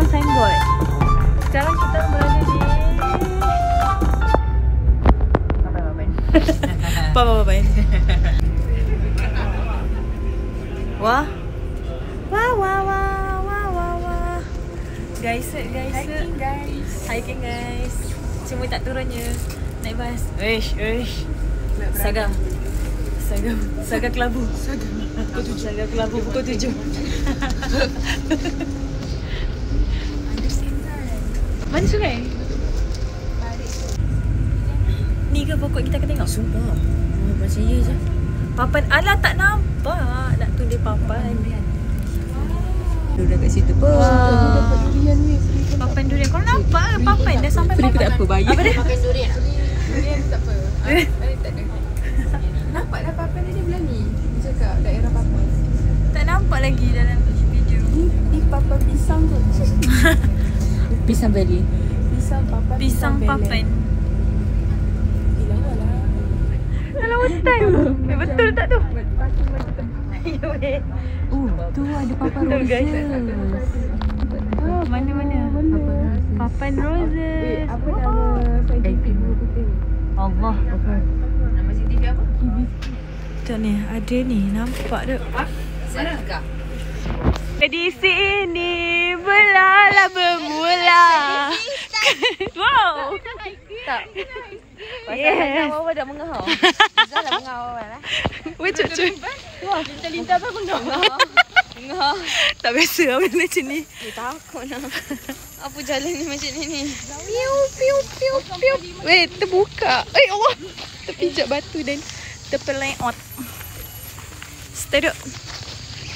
signboard. Sekarang kita berada di Papan. Wah. Wah. Guys. Hiking guys. Cuma tak turunnya. Naik bas. Uish. Saga kelabu. Saga kelabu pukul 7. Mana sungai? Ni ke pokok kita akan tengok? Sumpah. Macam ya je. Papan. Alah tak nampak. Nak tulis papan. Duduk kat situ pun. Papan durian. Kau nampak ke papan dah sampai Free papan? ke tak apa, bayar. Apa dia? Makan durian. Durian tak apa. Tak ada. Nampak dah papan dia berani. Dia cakap daerah papan. Tak nampak lagi dalam video. Ni papan pisang tu. Pisang Valley. Pisang papan. Dalam hutan. Betul tak tu? Ya weh. Tu ada papan Betul, guys. roses. Oh, mana? Papan roses. Apa nama scientific buku tu? Allah. Nama scientific apa? Macam ni, ada ni. Nampak tak? Serangga. Di sini berlalah bermula. Wow. Tak. Yes. Awal dah mengahau. Zah dah mengahau lah. Weh, cuy. Wah, lintas apa mengahau? Mengahau. Tak biasa lah benda macam ni. Takut nak. Apa jalan ni macam ni? Piu. Weh, terbuka. Allah. Terpijak batu dan terpeleot. Stay duk.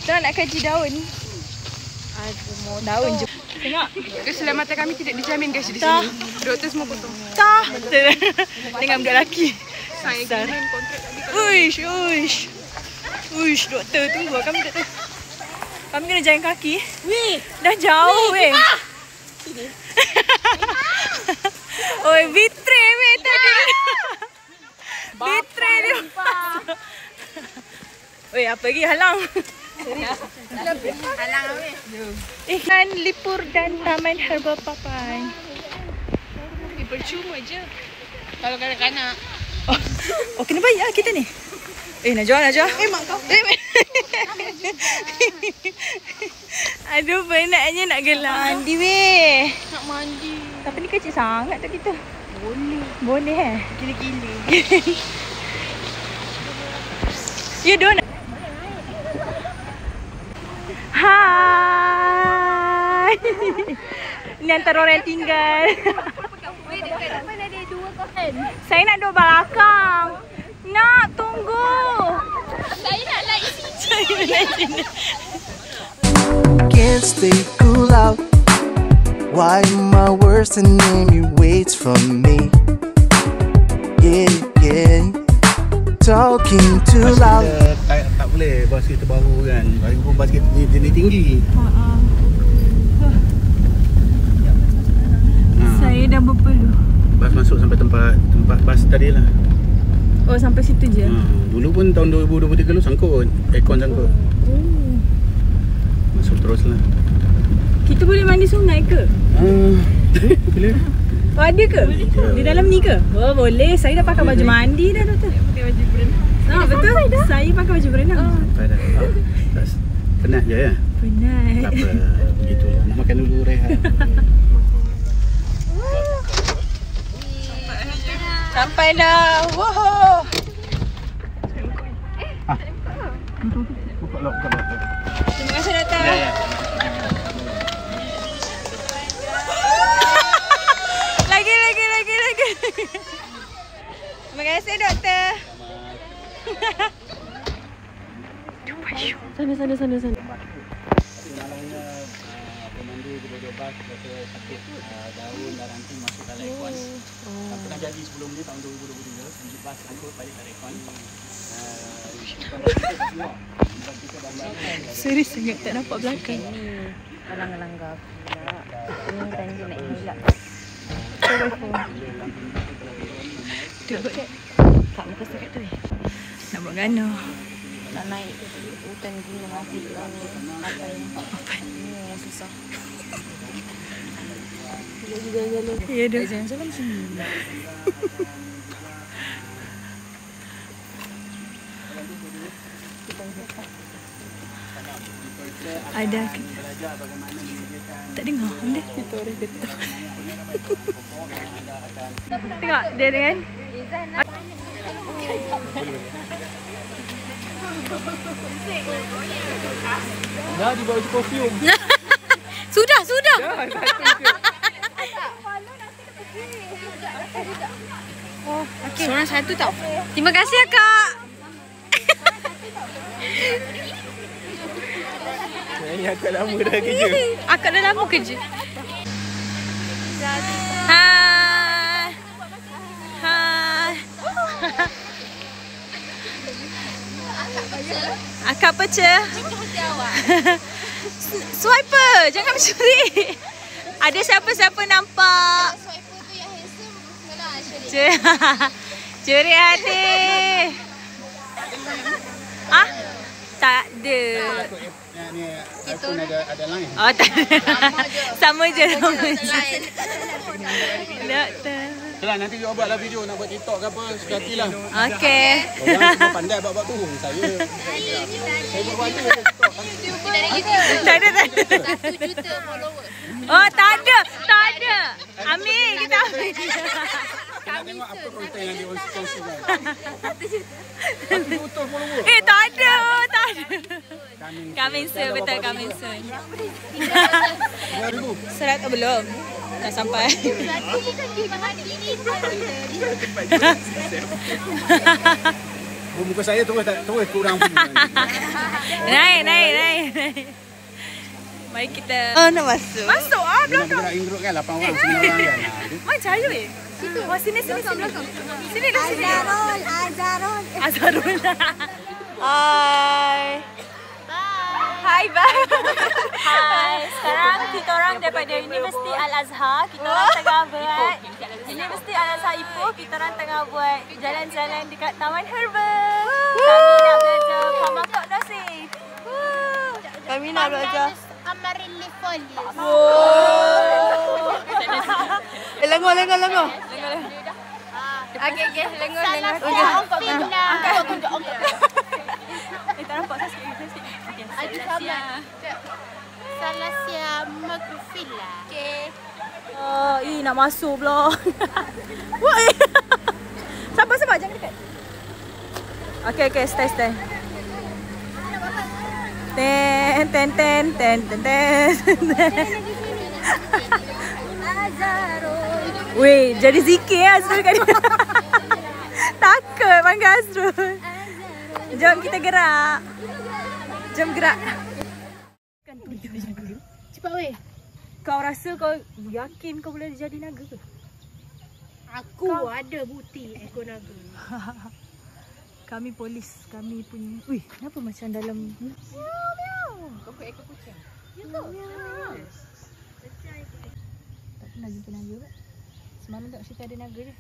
Kita nak kaji daun. Daun je. Tengok. Keselamatan kami tidak dijamin guys di Tak. sini. Doktor semua potong. Tak. Dengan budak lelaki. Saya Besar. given kontrak tadi. Uish, doktor tu. Kami doktor. Kami kena jalan kaki. Weh. Dah jauh weh. Oi, betray weh tadi. Betray dia. Oi, apa lagi halang? Halang weh. Ikan Lipur dan Taman Herbal Papan. Percuma je. Kalau kanak-kanak. Oh, kena bayar kita ni. Nak jual. Mak kau. Aduh, penatnya nak gelak. Mandi weh. Nak mandi. Tapi ni kecil sangat tak kita. Boleh Gila-gila. You don't. Hai. Ni antara orang yang tinggal. Weh, dekat depan ada dua kawan. Saya nak duduk belakang. Nak, tunggu. Saya nak like sini. Can't stay cool out. Why my worst enemy waits for me? Yeah. Talking too loud. Tak boleh bas kereta baru kan. Baru pun bas kereta jenis tinggi. Saya dah berpeluh. Bas masuk sampai tempat bas tadi lah. Oh, sampai situ je. Dulu pun tahun 2023 lu sangkut. Aircon sangkut. Masuk terus lah. Kita boleh mandi sungai ke? Boleh. Oh, ada ke? Di dalam ni ke? Oh, boleh. Saya dah pakai baju mandi dah, doktor. Pakai baju berenang. Betul. Saya pakai baju berenang. Sampai dah. Penat je ya? Penat. Tak apa. Begitulah. Nak makan dulu rehat. Sampai dah. Wow. Buka lock. Terima kasih, doktor. Ya. Lagi. Terima kasih, doktor. Sana. Malangnya pemandu dua bas rasa sakit daun dan ranting masuk dalam aircon. Pernah jadi sebelum ni tahun 2023 tujuh bas angkut balik ke aircon. Serius sangat tak nampak belakang. Ni langgar pula. Ini tadi nak hilap. Tak muka sakit tu. Nak buat gano. Nak naik hutan gunung Afrika ni. Apa ni yang susah. jalan-jalan. Ya dah. Jalan-jalan sini. Ada. Belajar bagaimana menyediakan Tak dengar. Benda. Kita orang kata. Tengok dia dengan. dah di bawah perfume. Sudah. Oh, okey. Seorang satu tau. Terima kasih Kak. Ini agak lama dah kerja. Akak dah lama kerja. Hai. Hai. Akak pecah. Swiper, jangan mencuri. Ada siapa-siapa nampak? Swiper tu yang handsome. Mana Curi hati. Ah? Tak ada. Ni iPhone ada line. Oh, tak ada. Sama je. Doktor. Itulah nanti you buatlah video nak buat TikTok ke apa, suka hatilah. Okey. Orang semua pandai buat tu. Saya buat TikTok. Tak ada. 1 juta follower. Oh, tak ada. Ambil, kita ambil. Nak tengok apa konten yang dikongsikan. 1 juta follower. Tak ada. Coming soon, betul coming soon. 2,000. 100 belum. Dah sampai. Muka saya terus kurang pun. Naik. Mari kita. Nak masuk. Masuk belakang. Nak in group kan 8 orang, 9 orang kan. Mana cahaya weh? Situ. Oh, sini. Sini. Azharul. Hai. Hai, bye. Hai. Sekarang kita orang daripada Universiti Al-Azhar. Kita orang tengah buat Universiti Al-Azhar Ipoh. Kita orang tengah buat jalan-jalan dekat Taman Herbal. Kami nak belajar Pharmacognosy. Kami nak belajar Amaryllifolia. Lengo. Okey, lengo. Tak nampak saya sikit. Salasia macrophylla. Okey. Nak masuk pula. Wah. Sabar, jangan dekat. Okey, stay. Ten. Weh, jadi zikir Azrul kan. Takut panggil Azrul. Jom kita gerak. Jom gerak. Cepat weh. Kau rasa kau yakin kau boleh jadi naga ke? Aku ada bukti ekor naga. Kami polis, kami punya. Wih, kenapa macam dalam Kau ekor kucing. Ya ke? Tak pernah jumpa naga tak? Semalam tak cerita ada naga dia.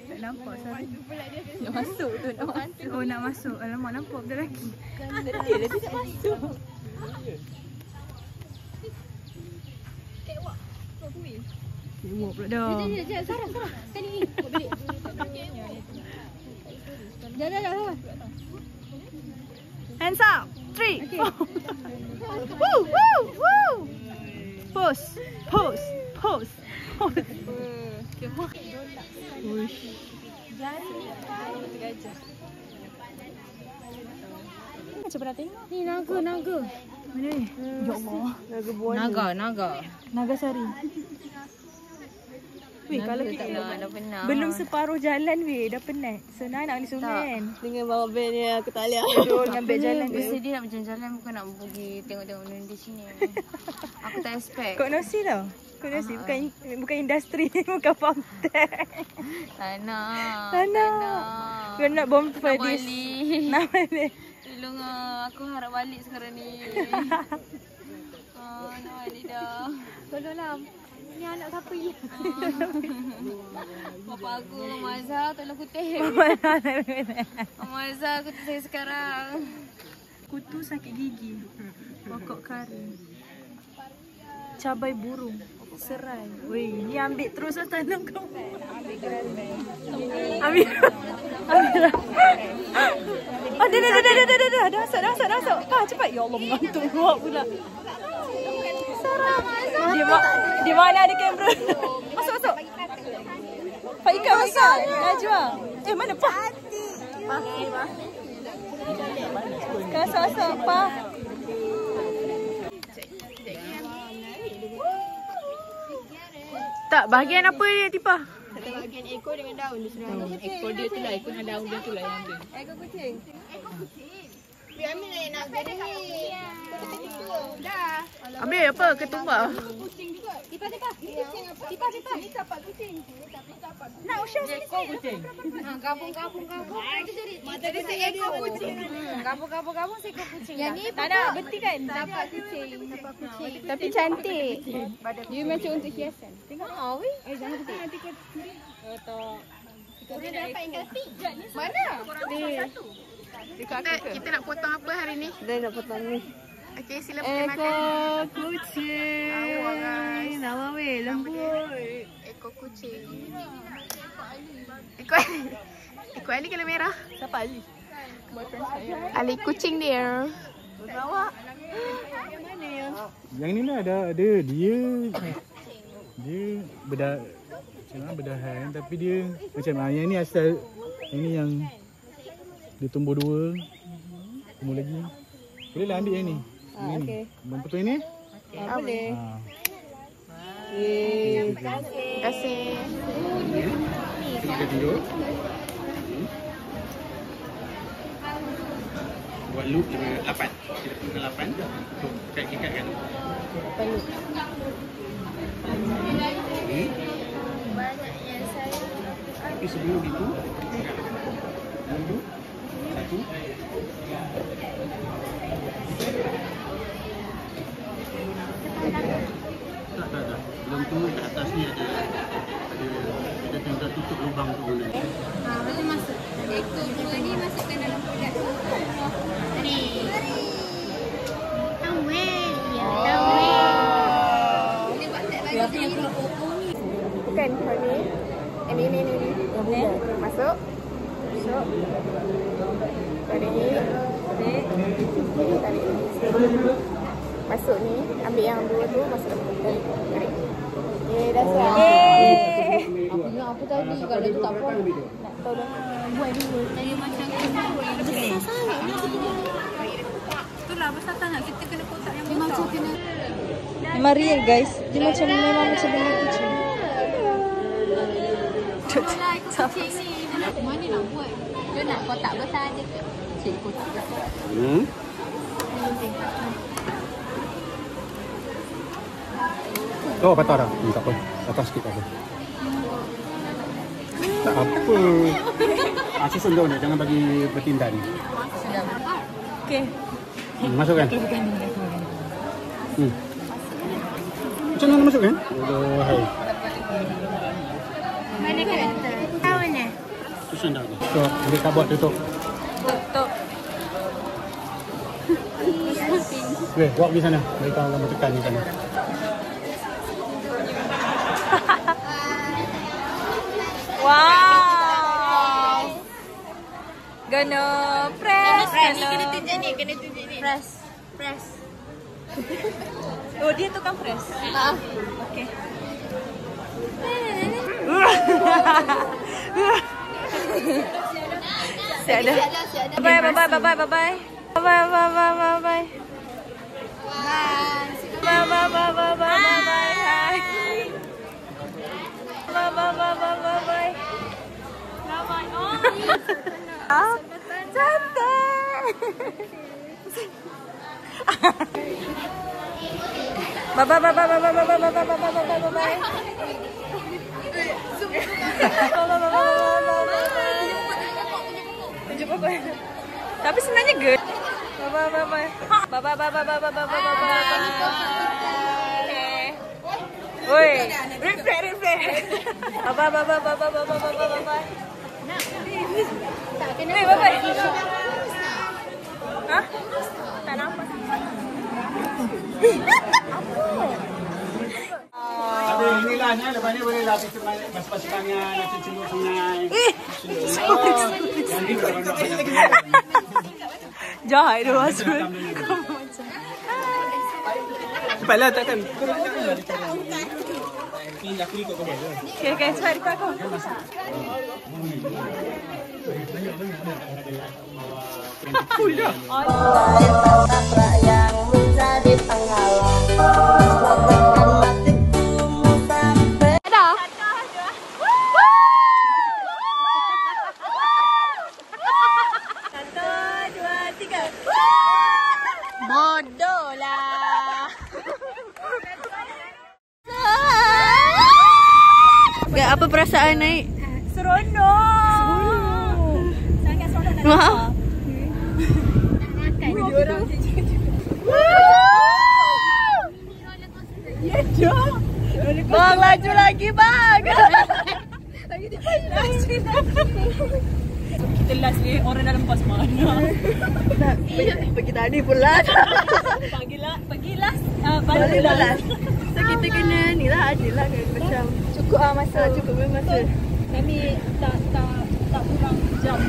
Tak nampak sana. Nak masuk tu, nak masuk. Oh, nak masuk. Alamak, nampak benda lelaki. Dia tak masuk. Kewak pula dah. Sarah. Sekali ni. Buat balik. Dah. Hands up. 3, 4. Woo. Pose. Uish. Macam pernah tengok. Ni naga. Mana ni? Ya Allah. Naga buana. Naga sari. Weh, kalau kita dah pernah. belum separuh jalan weh, dah penat. Senang nak beli sungai. Dengan bawa band ni aku tak boleh. Betul, ngambil jalan dia. Mesti dia nak berjalan-jalan bukan nak pergi tengok-tengok benda di sini. Aku tak expect. Kognosi tau. Kognosi bukan industri, bukan farmtech. Tak nak. Kau nak bom tu Fadis. Nak balik. Tolong aku harap balik sekarang ni. Nak balik dah. Tolonglah. Ni anak siapa ni? Bapa aku, Mama Azhar, tolong kutip. Mama Azhar, kutip saya sekarang. Kutu sakit gigi. Pokok kari. Cabai burung. Serai. Weh, ni ambil terus lah tanam kau. Ambil. Ambil. Oh, dah masuk. Ah, cepat. Ya Allah, mengantuk keluar pula. Di mana ada kamera? Masuk. Pak Ika. Najwa. Mana Pak? Masuk, Pak. Tak, bahagian apa dia Tipa? Bahagian ekor dengan daun dia sebenarnya. Ekor dia tu lah, ekor dengan daun dia tu lah yang ada. Ekor kucing. Biar ambil lah yang nak gede ni. Dah. Ambil apa? Ketumbak? Kucing juga. Tipa. Ni tapak kucing. Nak usah sini. Ekor kucing. Gabung. Mata dia seekor kucing. Gabung seekor kucing. Yang ni tak ada betik kan? tapak kucing. Tapi cantik. Dia macam untuk hiasan. Tengok. Jangan betul. Nanti kau curi. Dia dapat yang kaki. Mana? Kita nak potong apa hari ni? Dah nak potong ni. Okey, sila pergi makan. Ekor kucing. Awak guys. Nama weh, lembut. Ekor kucing. Ekor Ali kalau merah. Siapa Ali? Ali kucing dia. Awak. Mana ya? Yang ni lah ada dia berdahan tapi dia macam yang ni asal ini yang dia tumbuh dua. Tumbuh lagi. Bolehlah ambil yang ni. Okey. Betul ini? Boleh. Terima kasih. Kita tidur. Buat loop kena 8. Kita kena 8 untuk ikat kan. 8 loop. Tapi sebelum itu dulu 1. Tak. Belum tu kat atas ni ada kita tinggal tutup lubang tu boleh. Macam masuk. Ekor dua ni masukkan dalam kodak. Ni. Tawel. Boleh buat tak bagi ni. Bukan kau ni. Ini. Masuk. Tarik ni. Tarik. Masuk ni. Ambil yang dua tu. Masuk. Tarik. Dah siap. Aku ingat apa tadi. Kalau tu tak apa. Nak tahu dah. Buat dulu. Tadi macam besar sangat. Itulah besar sangat. Kita kena kotak yang besar. Macam kena. Memang real guys. Dia macam benda kucing. Itulah ekor kucing ni. Mana nak buat? Dia nak kotak besar je. Cik kotak besar. Oh, patah dah. Tak apa. Patah sikit tak apa. Tak apa. Susun kau ni. Jangan bagi bertindan. Okey. Masukkan. Macam mana masukkan? Hai. Mana kan? Tahu ni? Susun dah. So, boleh tak buat tutup. Tutup. Weh, bawa pergi sana. Mereka akan bertekan di sana. Wow. Gonna press. Kena tunjuk ni. Press. Oh, dia tukang press. Okey. Siap dah. Bye. Bye. Tapi sebenarnya good. Bye. Oi, refresh. Bye. Tak kena. Bye. Hah? Tak nampak. jahat tu Azrul. Cepatlah takkan. Ni aku ikut kau. Okay, cepat ikut aku. yang menjadi penghalang Bodoh lah. Apa perasaan naik? Seronok. Sangat seronok nak nampak. Video orang ya dah. Bang laju lagi bang. Lagi laju. Kita last ni orang dalam bas mana? Pergi tadi pula. Pergilah. Balik last. So kita kena ni lah adil lah kan macam cukup masa. Cukup masa. Kami tak kurang jam.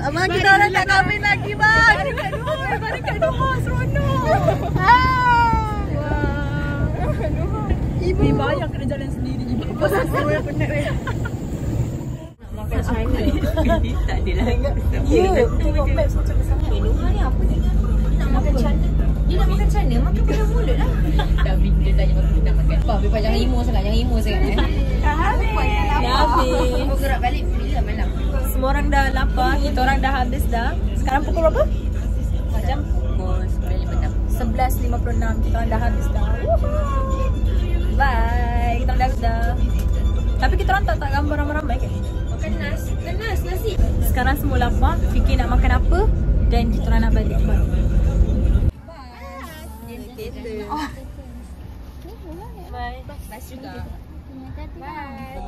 Abang kita orang tak kahwin lagi bang. Balik kat Doha seronok. Ibu bayar kena jalan sendiri. Ibu pasal saya penat weh. Makan China. Tak adalah. Ya, tengok maps macam sangat. Doha ni apa ni? Nak makan China. Dia nak makan China, makan penuh mulut lah. Dah dia tanya aku nak makan. Apa jangan emo sangat, Dah habis. Aku gerak balik bila malam. Semua orang dah lapar, kita orang dah habis dah. Sekarang pukul berapa? Macam pukul 11.56. Kita orang dah habis dah. Bye. Kita orang dah habis dah. Tapi kita orang tak gambar ramai-ramai kan? Makan nasi. Sekarang semua lapar, fikir nak makan apa dan kita orang nak balik. Bye. Bye. Bye juga. Bye.